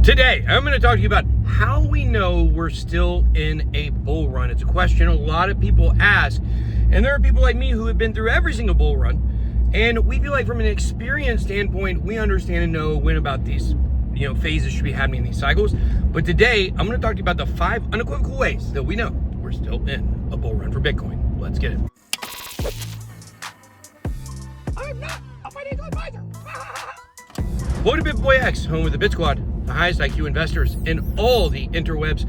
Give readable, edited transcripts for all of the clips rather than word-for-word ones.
Today, I'm going to talk to you about how we know we're still in a bull run. It's a question a lot of people ask, and there are people like me who have been through every single bull run, and we feel like from an experience standpoint, we understand and know when about these phases should be happening in these cycles. But today, I'm going to talk to you about the 5 unequivocal ways that we know we're still in a bull run for Bitcoin. Let's get it. I'm not a financial advisor. Welcome to BitBoy home with the Bit Squad, the highest IQ investors in all the interwebs.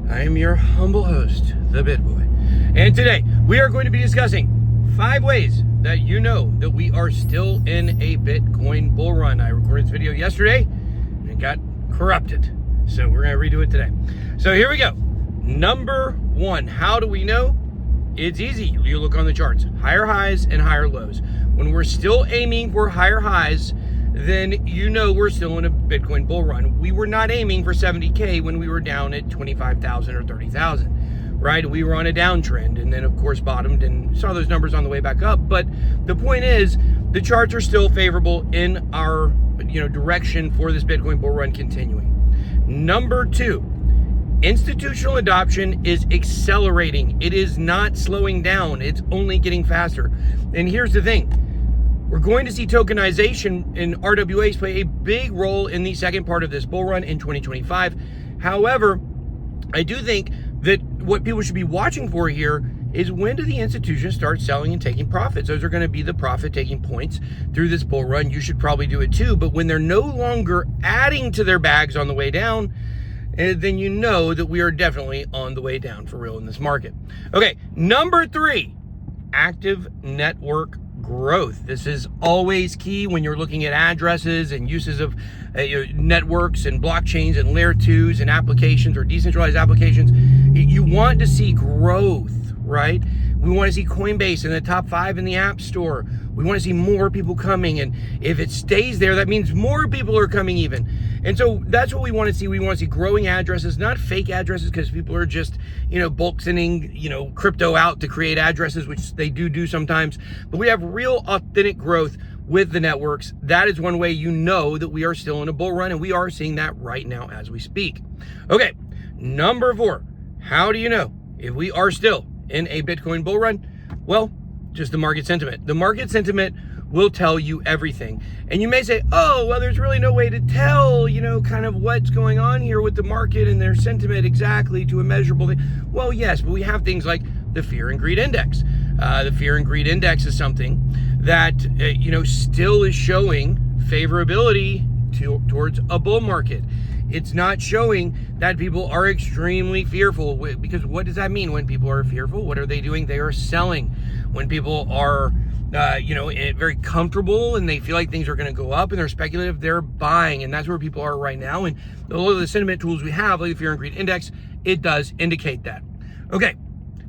I am your humble host, the BitBoy. And today, we are going to be discussing 5 ways that you know that we are still in a Bitcoin bull run. I recorded this video yesterday, and it got corrupted. So we're going to redo it today. So here we go. Number 1, how do we know? It's easy. You look on the charts. Higher highs and higher lows. When we're still aiming for higher highs, then you know we're still in a Bitcoin bull run. We were not aiming for 70K when we were down at 25,000 or 30,000, right? We were on a downtrend and then of course bottomed and saw those numbers on the way back up. But the point is, the charts are still favorable in our direction for this Bitcoin bull run continuing. Number 2, institutional adoption is accelerating. It is not slowing down. It's only getting faster. And here's the thing. We're going to see tokenization in RWAs play a big role in the second part of this bull run in 2025. However, I do think that what people should be watching for here is when do the institutions start selling and taking profits? Those are going to be the profit-taking points through this bull run. You should probably do it too, but when they're no longer adding to their bags on the way down, then you know that we are definitely on the way down for real in this market. Okay, number 3, active network growth. This is always key when you're looking at addresses and uses of networks and blockchains and layer 2s and applications or decentralized applications. You want to see growth, right? We want to see Coinbase in the top 5 in the App Store. We want to see more people coming, and if it stays there, that means more people are coming even. And so that's what we want to see. We want to see growing addresses, not fake addresses, because people are just, bulk sending, crypto out to create addresses, which they do sometimes. But we have real authentic growth with the networks. That is one way you know that we are still in a bull run, and we are seeing that right now as we speak. Okay, number 4, how do you know if we are still in a Bitcoin bull run? Well, just the market sentiment. The market sentiment will tell you everything. And you may say, oh, well, there's really no way to tell, kind of what's going on here with the market and their sentiment exactly to a measurable thing. Well, yes, but we have things like the Fear and Greed Index. The Fear and Greed Index is something that, still is showing favorability towards a bull market. It's not showing that people are extremely fearful, because what does that mean? When people are fearful, what are they doing? They are selling. When people are, very comfortable and they feel like things are going to go up and they're speculative, they're buying. And that's where people are right now. And all of the sentiment tools we have, like the Fear and Greed Index, it does indicate that. Okay,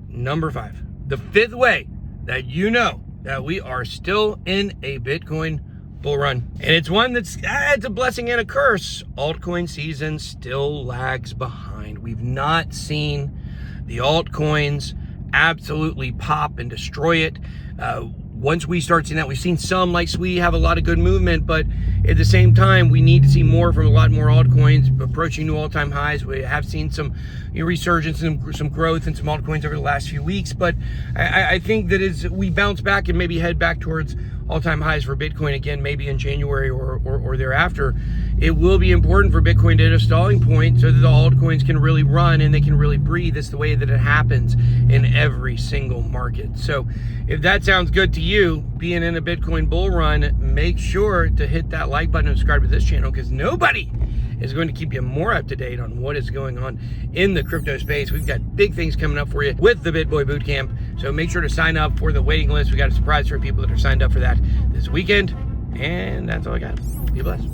number 5, the 5th way that you know that we are still in a Bitcoin bull run. And it's one that's, it's a blessing and a curse. Altcoin season still lags behind. We've not seen the altcoins absolutely pop and destroy it. Once we start seeing that, we've seen some like SWE have a lot of good movement, but at the same time, we need to see more from a lot more altcoins approaching new all-time highs. We have seen some resurgence and some growth in some altcoins over the last few weeks, but I think that as we bounce back and maybe head back towards all-time highs for Bitcoin again, maybe in January or thereafter, it will be important for Bitcoin to hit a stalling point so that the altcoins can really run and they can really breathe. It's the way that it happens in every single market. So if that sounds good to you, being in a Bitcoin bull run, make sure to hit that like button and subscribe to this channel, because nobody is going to keep you more up to date on what is going on in the crypto space. We've got big things coming up for you with the BitBoy Bootcamp. So make sure to sign up for the waiting list. We got a surprise for people that are signed up for that this weekend. And that's all I got. Be blessed.